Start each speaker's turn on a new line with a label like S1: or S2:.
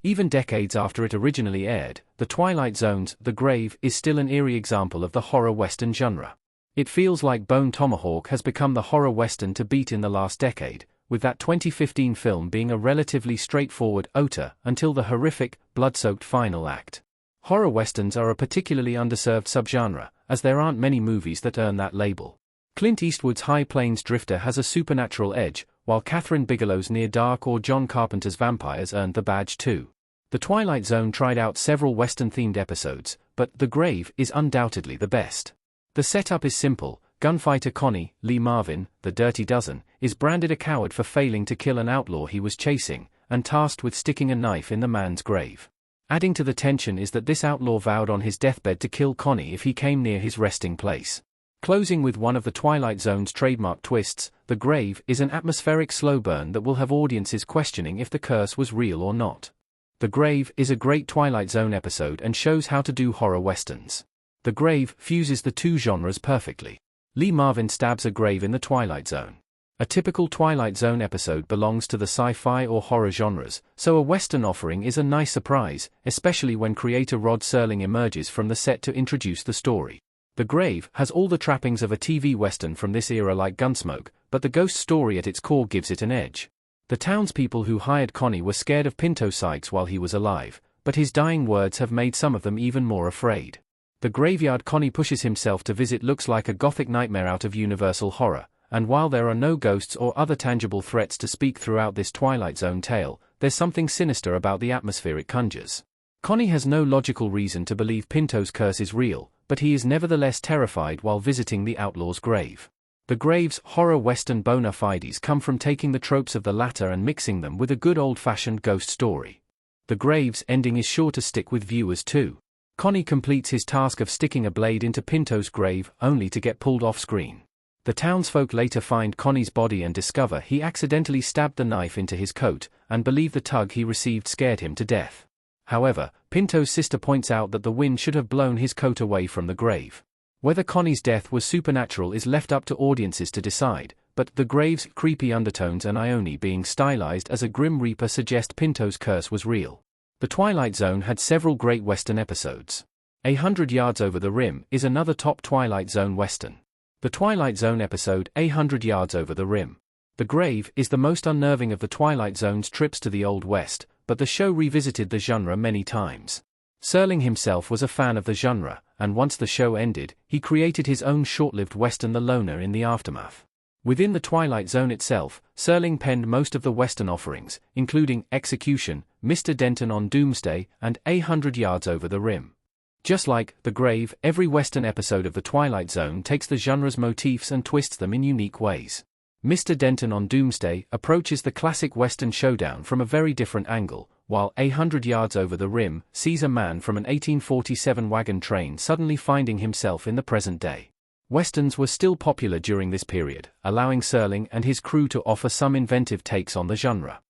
S1: Even decades after it originally aired, The Twilight Zone's The Grave is still an eerie example of the horror western genre. It feels like Bone Tomahawk has become the horror western to beat in the last decade, with that 2015 film being a relatively straightforward otter until the horrific, blood-soaked final act. Horror westerns are a particularly underserved subgenre, as there aren't many movies that earn that label. Clint Eastwood's High Plains Drifter has a supernatural edge, while Kathryn Bigelow's Near Dark or John Carpenter's Vampires earned the badge too. The Twilight Zone tried out several western-themed episodes, but The Grave is undoubtedly the best. The setup is simple. Gunfighter Connie, Lee Marvin, the Dirty Dozen, is branded a coward for failing to kill an outlaw he was chasing, and tasked with sticking a knife in the man's grave. Adding to the tension is that this outlaw vowed on his deathbed to kill Connie if he came near his resting place. Closing with one of the Twilight Zone's trademark twists, The Grave is an atmospheric slow burn that will have audiences questioning if the curse was real or not. The Grave is a great Twilight Zone episode and shows how to do horror westerns. The Grave fuses the two genres perfectly. Lee Marvin stabs a grave in the Twilight Zone. A typical Twilight Zone episode belongs to the sci-fi or horror genres, so a western offering is a nice surprise, especially when creator Rod Serling emerges from the set to introduce the story. The Grave has all the trappings of a TV western from this era like Gunsmoke, but the ghost story at its core gives it an edge. The townspeople who hired Connie were scared of Pinto Sykes while he was alive, but his dying words have made some of them even more afraid. The graveyard Connie pushes himself to visit looks like a gothic nightmare out of Universal horror, and while there are no ghosts or other tangible threats to speak throughout this Twilight Zone tale, there's something sinister about the atmosphere it conjures. Connie has no logical reason to believe Pinto's curse is real, but he is nevertheless terrified while visiting the outlaw's grave. The Grave's horror western bona fides come from taking the tropes of the latter and mixing them with a good old-fashioned ghost story. The Grave's ending is sure to stick with viewers too. Connie completes his task of sticking a blade into Pinto's grave, only to get pulled off screen. The townsfolk later find Connie's body and discover he accidentally stabbed the knife into his coat, and believe the tug he received scared him to death. However, Pinto's sister points out that the wind should have blown his coat away from the grave. Whether Connie's death was supernatural is left up to audiences to decide, but The Grave's creepy undertones and Ione being stylized as a Grim Reaper suggest Pinto's curse was real. The Twilight Zone had several great western episodes. 100 Yards Over the Rim is another top Twilight Zone western. The Twilight Zone episode 100 Yards Over the Rim. The Grave is the most unnerving of the Twilight Zone's trips to the Old West, but the show revisited the genre many times. Serling himself was a fan of the genre, and once the show ended, he created his own short-lived western The Loner in the aftermath. Within the Twilight Zone itself, Serling penned most of the western offerings, including Execution, Mr. Denton on Doomsday, and 100 Yards Over the Rim. Just like The Grave, every western episode of the Twilight Zone takes the genre's motifs and twists them in unique ways. Mr. Denton on Doomsday approaches the classic western showdown from a very different angle, while 100 Yards Over the Rim sees a man from an 1847 wagon train suddenly finding himself in the present day. Westerns were still popular during this period, allowing Serling and his crew to offer some inventive takes on the genre.